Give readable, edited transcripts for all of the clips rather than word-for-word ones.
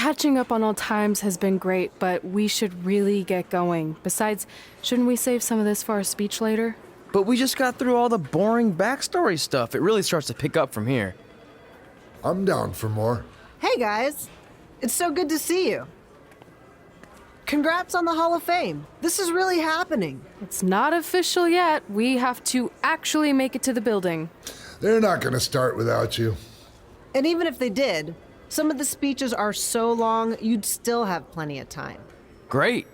Catching up on old times has been great, but we should really get going. Besides, shouldn't we save some of this for our speech later? But we just got through all the boring backstory stuff. It really starts to pick up from here. I'm down for more. Hey guys, it's so good to see you. Congrats on the Hall of Fame. This is really happening. It's not official yet. We have to actually make it to the building. They're not going to start without you. And even if they did, some of the speeches are so long, you'd still have plenty of time. Great.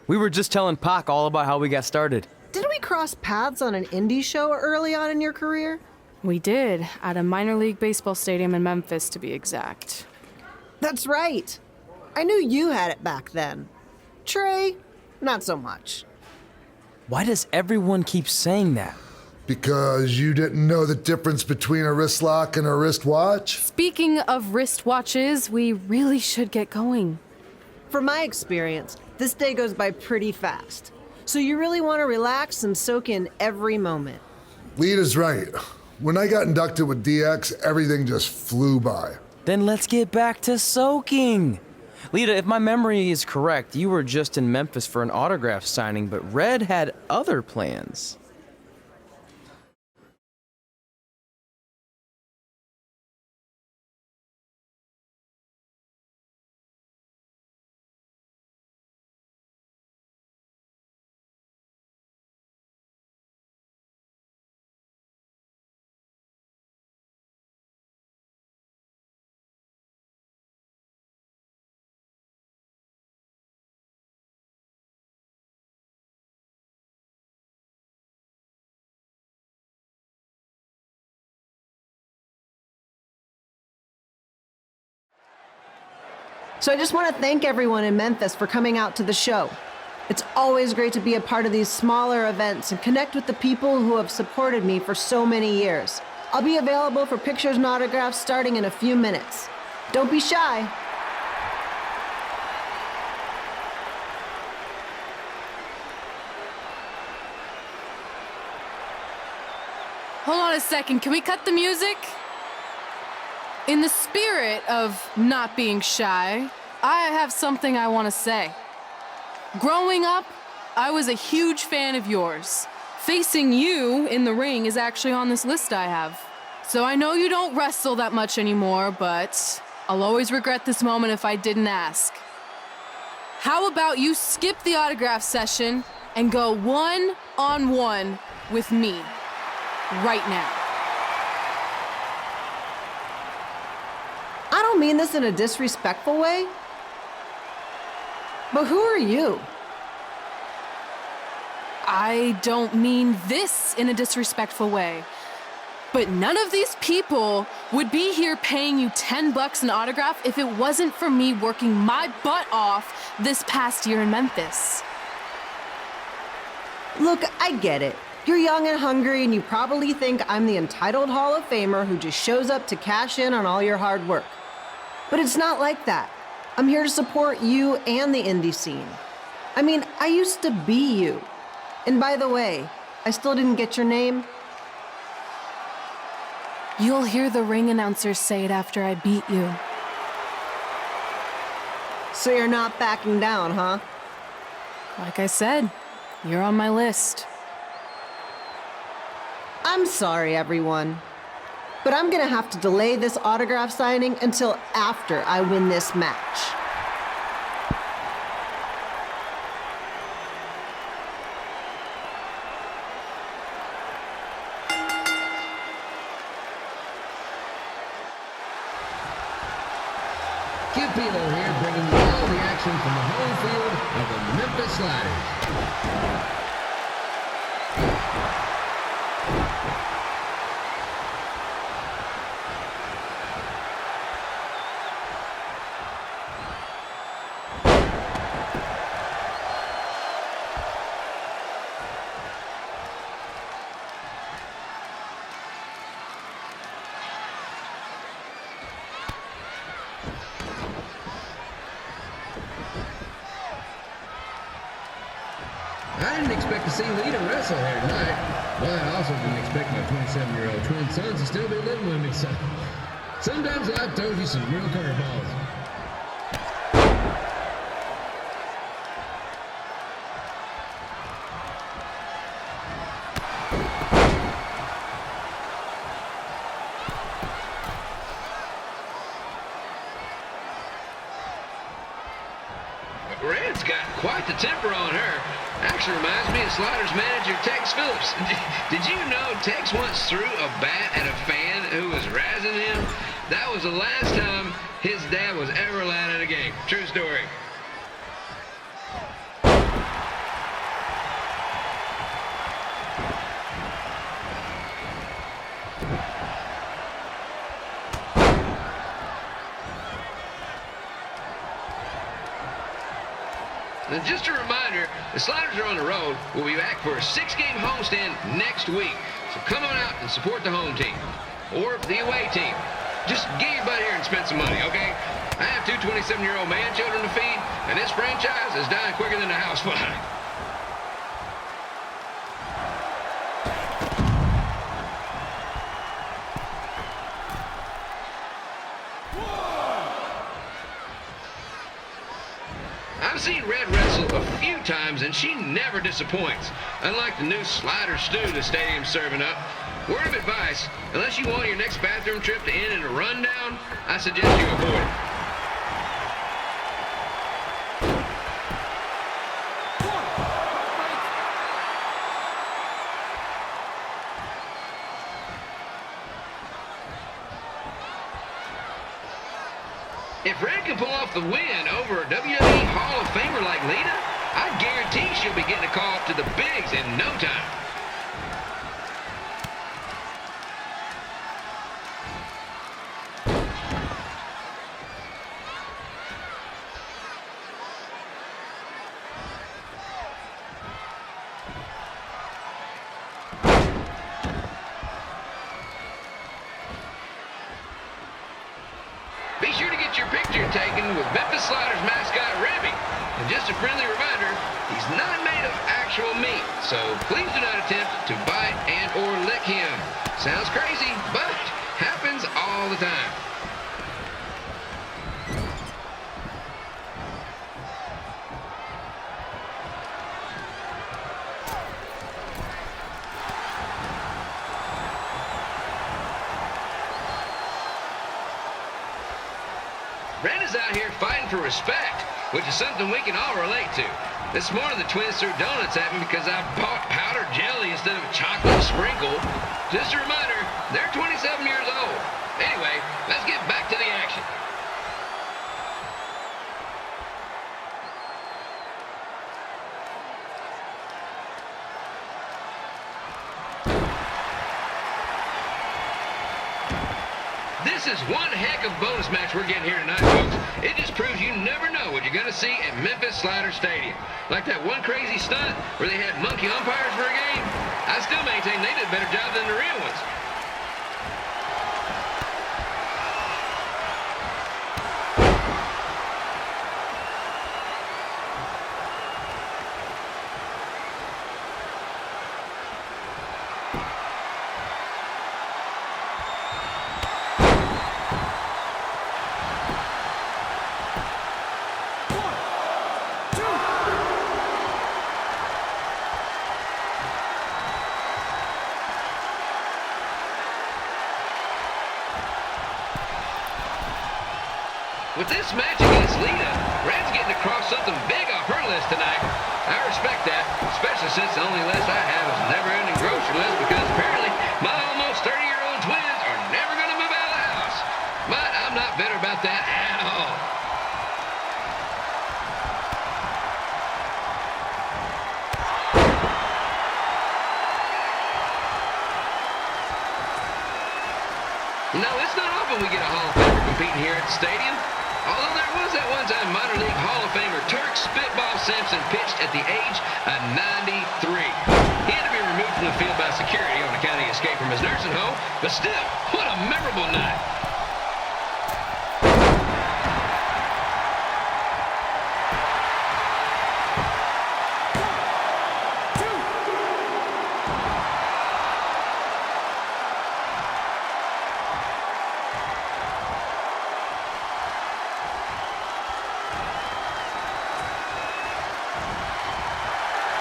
We were just telling Pac all about how we got started. Didn't we cross paths on an indie show early on in your career? We did, at a minor league baseball stadium in Memphis, to be exact. That's right. I knew you had it back then. Trey, not so much. Why does everyone keep saying that? Because you didn't know the difference between a wrist lock and a wristwatch? Speaking of wristwatches, we really should get going. From my experience, this day goes by pretty fast. So you really want to relax and soak in every moment. Lita's right. When I got inducted with DX, everything just flew by. Then let's get back to soaking. Lita, if my memory is correct, you were just in Memphis for an autograph signing, but Red had other plans. So I just want to thank everyone in Memphis for coming out to the show. It's always great to be a part of these smaller events and connect with the people who have supported me for so many years. I'll be available for pictures and autographs starting in a few minutes. Don't be shy. Hold on a second, can we cut the music? In the spirit of not being shy, I have something I want to say. Growing up, I was a huge fan of yours. Facing you in the ring is actually on this list I have. So I know you don't wrestle that much anymore, but I'll always regret this moment if I didn't ask. How about you skip the autograph session and go one-on-one with me right now? I don't mean this in a disrespectful way, but who are you? I don't mean this in a disrespectful way, but none of these people would be here paying you $10 an autograph if it wasn't for me working my butt off this past year in Memphis. Look, I get it. You're young and hungry, and you probably think I'm the entitled Hall of Famer who just shows up to cash in on all your hard work. But it's not like that. I'm here to support you and the indie scene. I mean, I used to be you. And by the way, I still didn't get your name. You'll hear the ring announcer say it after I beat you. So you're not backing down, huh? Like I said, you're on my list. I'm sorry, everyone. But I'm gonna have to delay this autograph signing until after I win this match. Capitulo here, bringing you all the action from the home field of the Memphis Sliders. I didn't expect to see Lita wrestle here tonight, but I also didn't expect my 27-year-old twin sons to still be living with me, so sometimes life throws you some real curveballs. Red's got quite the temper on her. Actually reminds me of Sliders manager Tex Phillips. Did you know Tex once threw a bat at a fan who was razzing him? That was the last time his dad was ever allowed at a game. True story. And just a reminder, the Sliders are on the road. We'll be back for a 6-game homestand next week. So come on out and support the home team or the away team. Just get your butt here and spend some money, okay? I have 2 27-year-old man children to feed, and this franchise is dying quicker than a house fire. I've seen Red wrestle a few times, and she never disappoints. Unlike the new slider stew the stadium's serving up. Word of advice, unless you want your next bathroom trip to end in a rundown, I suggest you avoid it. If Red can pull off the win over a WWE Hall of Famer like Lita, I guarantee she'll be getting a call up to the bigs in no time. Be sure to get your picture taken with Memphis Sliders mascot Remy. And just a friendly reminder, he's not made of actual meat, so please do not attempt to bite and or lick him. Sounds crazy, but happens all the time. Red is out here fighting for respect, which is something we can all relate to. This morning the twins threw donuts at me because I bought powdered jelly instead of chocolate sprinkle. Just a reminder, they're 27 years old. Anyway, let's get back to the action. This is one heck of a bonus match we're getting here tonight, folks. It just proves you never know what you're going to see at Memphis Sliders Stadium. Like that one crazy stunt where they had monkey umpires for a game. I still maintain they did a better job than the real ones. With this match against Lita, Red's getting across something big off her list tonight. I respect that, especially since the only list I have is a never-ending grocery list because apparently my almost 30-year-old twins are never going to move out of the house. But I'm not bitter about that at all. You know, it's not often we get a Hall of Famer competing here at the stadium. Although there was that one time minor league Hall of Famer Turk Spitball Simpson pitched at the age of 93. He had to be removed from the field by security on account of the escape from his nursing home, but still, what a memorable night.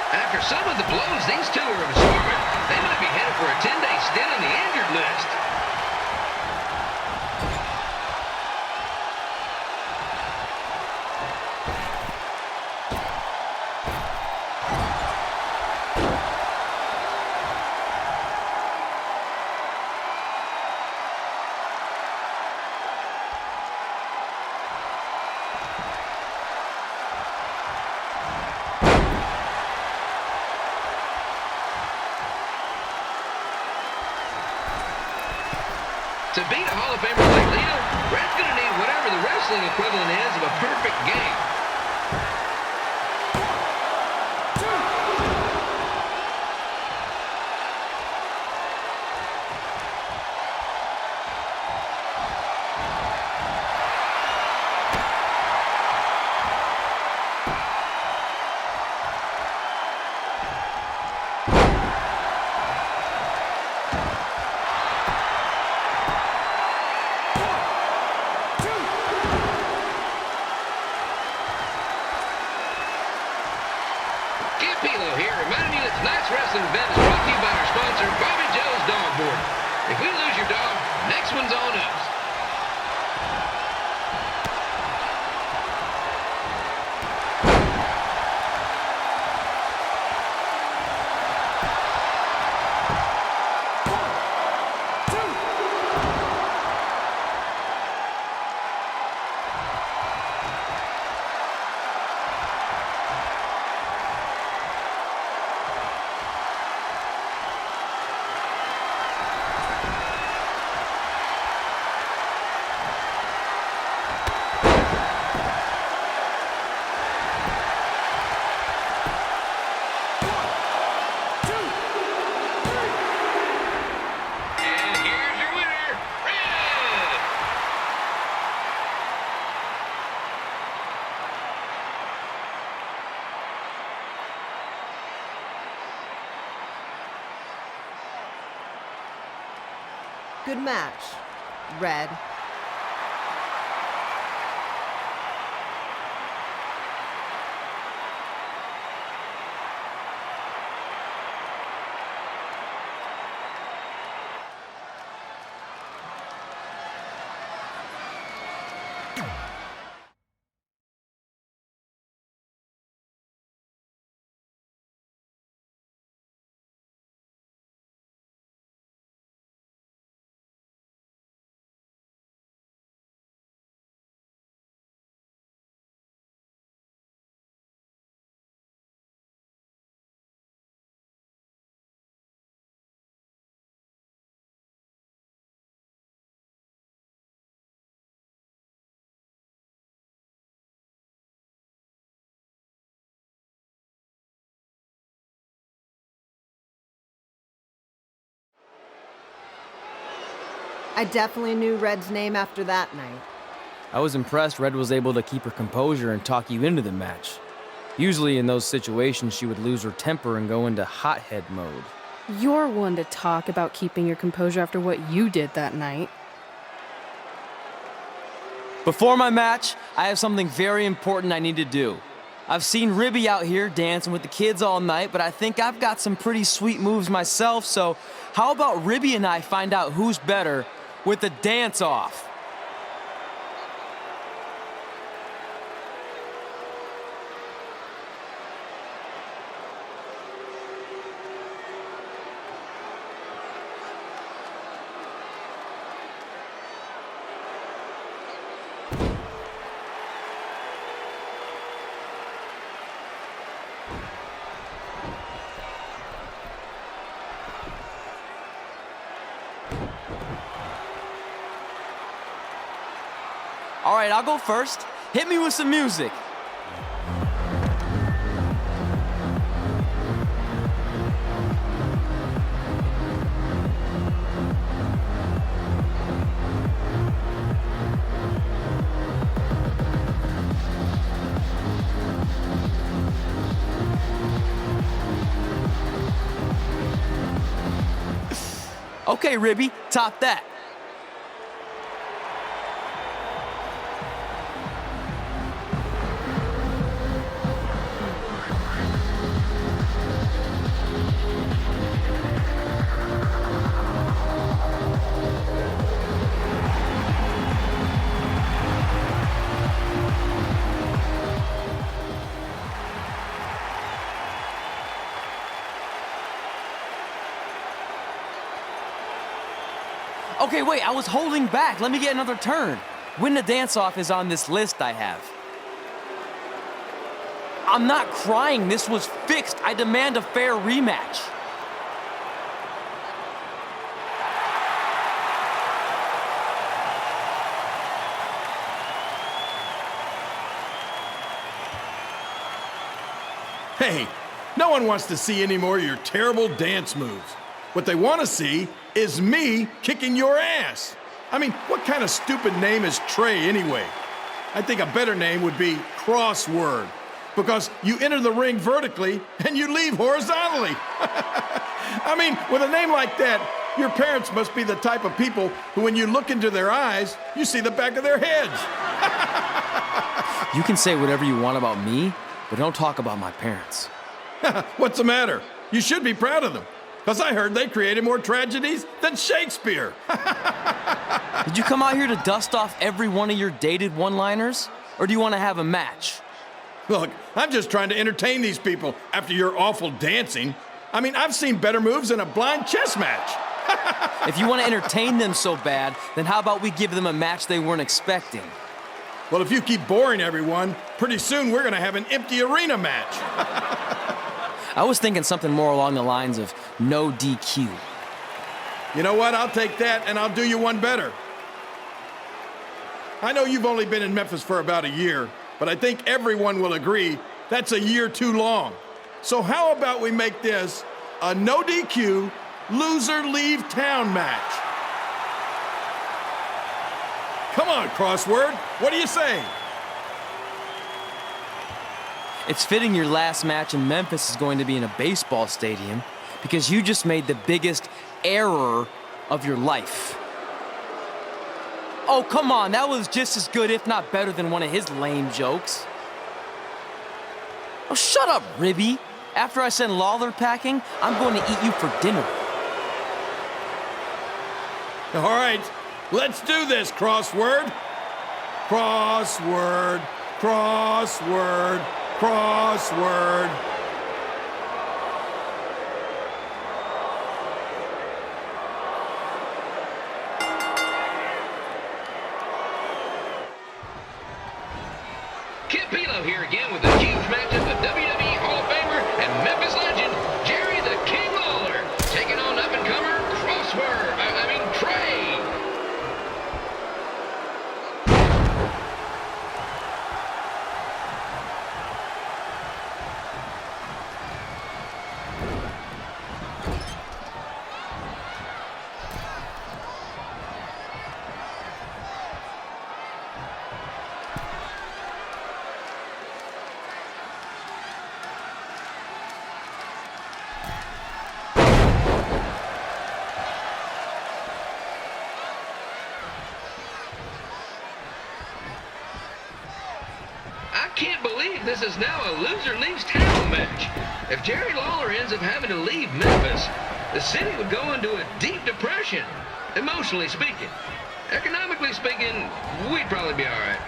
After some of the blows these two are absorbing, they might be To beat a Hall of Famer like Lita, Red's going to need whatever the wrestling equivalent is of a perfect game. Capitulo here, reminding you that tonight's wrestling event is brought to you by our sponsor, Bobby Joe's Dog Board. If we lose your dog, next one's on us. Good match, Red. I definitely knew Red's name after that night. I was impressed Red was able to keep her composure and talk you into the match. Usually in those situations, she would lose her temper and go into hothead mode. You're one to talk about keeping your composure after what you did that night. Before my match, I have something very important I need to do. I've seen Ribby out here dancing with the kids all night, but I think I've got some pretty sweet moves myself, so how about Ribby and I find out who's better with the dance-off? All right, I'll go first. Hit me with some music. Okay, Ribby, top that. Okay, wait, I was holding back. Let me get another turn. Win the dance-off is on this list I have. I'm not crying. This was fixed. I demand a fair rematch. one wants to see any more of your terrible dance moves. What they want to see is me kicking your ass. I mean, what kind of stupid name is Trey anyway? I think a better name would be Crossword, because you enter the ring vertically and you leave horizontally. I mean, with a name like that, your parents must be the type of people who, when you look into their eyes, you see the back of their heads. You can say whatever you want about me, but don't talk about my parents. What's the matter? You should be proud of them, because I heard they created more tragedies than Shakespeare. Did you come out here to dust off every one of your dated one-liners? Or do you want to have a match? Look, I'm just trying to entertain these people after your awful dancing. I mean, I've seen better moves in a blind chess match. If you want to entertain them so bad, then how about we give them a match they weren't expecting? Well, if you keep boring everyone, pretty soon we're going to have an empty arena match. I was thinking something more along the lines of no DQ. You know what? I'll take that, and I'll do you one better. I know you've only been in Memphis for about a year, but I think everyone will agree that's a year too long. So how about we make this a no DQ, loser leave town match? Come on, Crossword. What do you say? It's fitting your last match in Memphis is going to be in a baseball stadium because you just made the biggest error of your life. Oh, come on, that was just as good, if not better, than one of his lame jokes. Oh, shut up, Ribby. After I send Lawler packing, I'm going to eat you for dinner. All right, let's do this, Crossword. Crossword, crossword, crossword. Capitulo here again with a huge matchup of WWE Hall of Famer and Memphis legend Jerry the King Lawler taking on up-and-comer Trey. I can't believe this is now a loser leaves town match. If Jerry Lawler ends up having to leave Memphis, the city would go into a deep depression, emotionally speaking. Economically speaking, we'd probably be all right.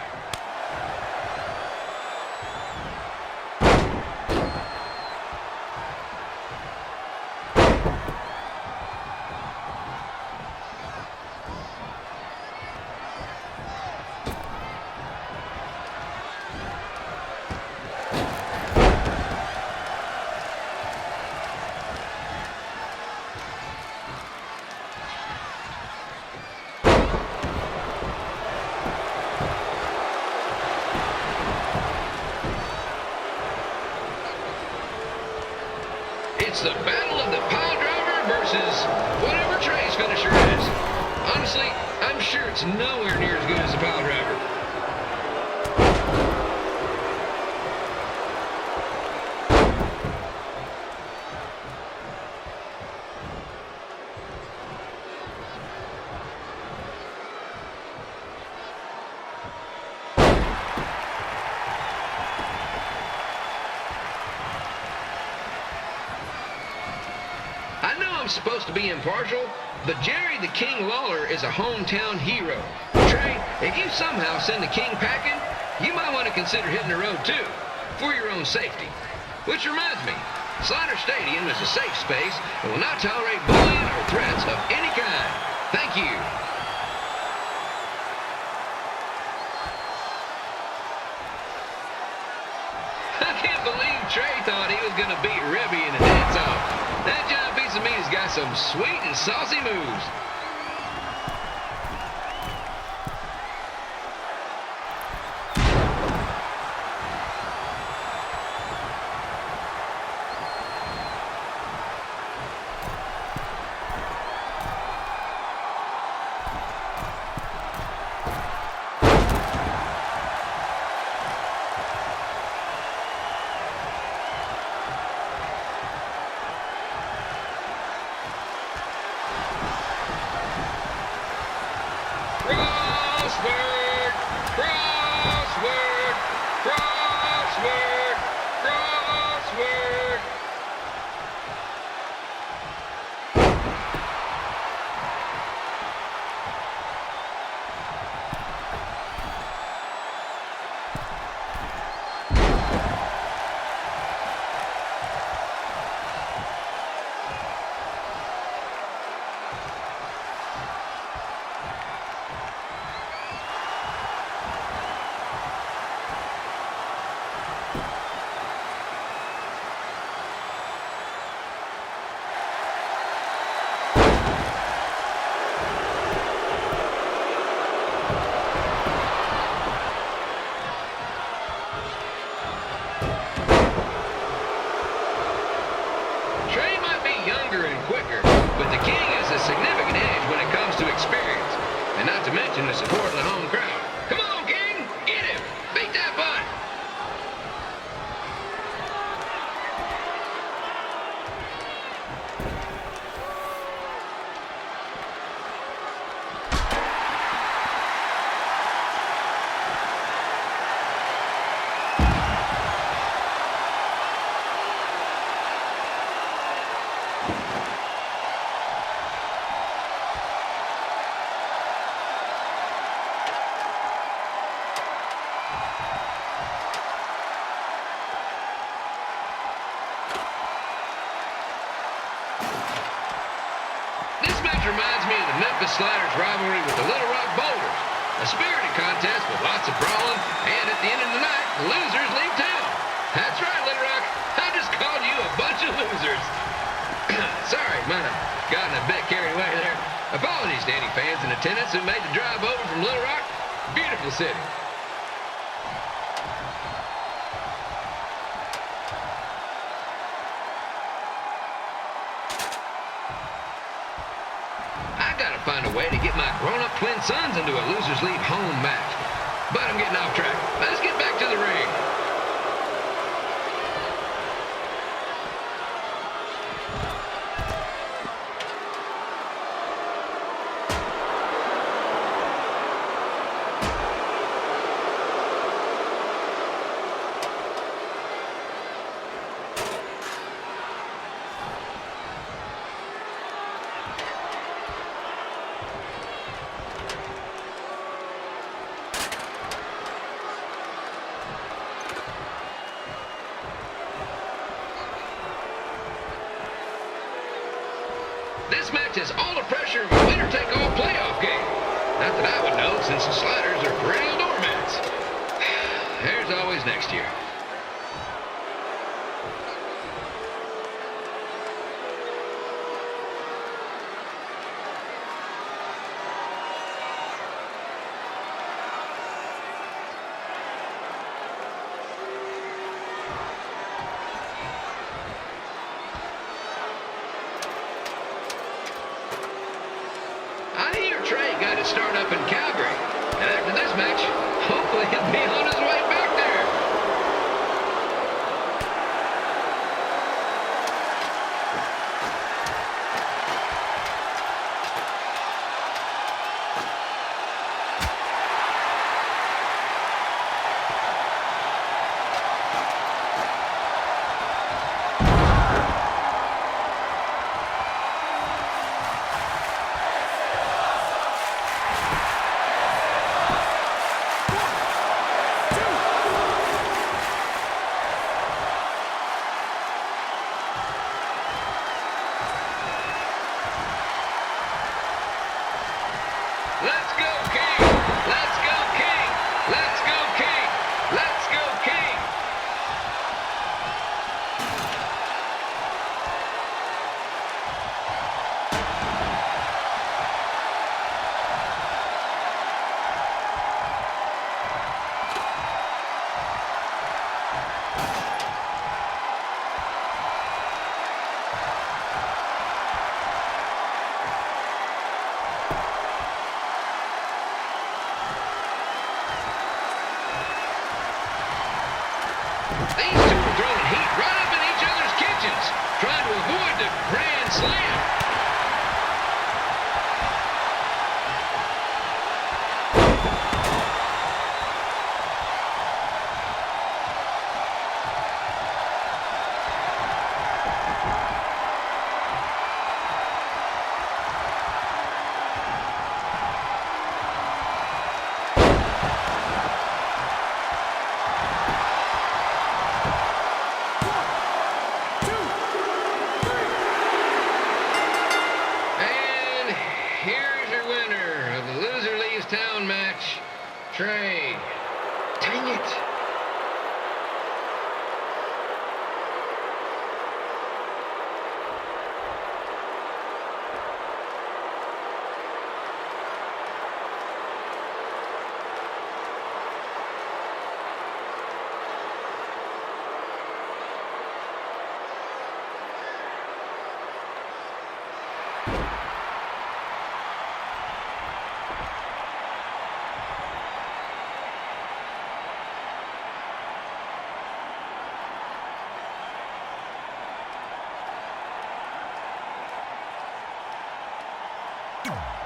It's the battle of the pile driver versus whatever Trey's finisher is. Honestly, I'm sure it's nowhere near as good as the pile driver. I know I'm supposed to be impartial, but Jerry the King Lawler is a hometown hero. Trey, if you somehow send the King packing, you might want to consider hitting the road too, for your own safety. Which reminds me, Slaughter Stadium is a safe space and will not tolerate bullying or threats of any kind. Thank you. I can't believe Trey thought he was going to beat Ribby in a dance-off. That giant piece of meat has got some sweet and saucy moves. Crossword, crossword, crossword, crossword. Trey might be younger and quicker, but the King has a significant edge when it comes to experience, and not to mention the support of the home crowd. Come on, King! Get him! Beat that butt! This match reminds me of the Memphis Sliders rivalry with the Little Rock Boulders. A spirited contest with lots of brawling, and at the end of the night, the losers leave town. That's right, Little Rock. I just called you a bunch of losers. Sorry, might have gotten a bit carried away there. Apologies to any fans in attendance who made the drive over from Little Rock. Beautiful city. I gotta find a way to get my grown-up twin sons into a losers leave home match. But I'm getting off track. Let's get back to the ring. This match has all the pressure of a winner-take-all playoff game. Not that I would know, since the Sliders are perennial doormats. There's always next year. I hear Trey got his start up in Calgary, and after this match, hopefully he'll be on his way back there. Let's go, King! Let's go, King! Let's go, King! Let's go, King! These two are throwing heat right up in each other's kitchens, trying to avoid the Grand Slam. Trey. Dang it. Go.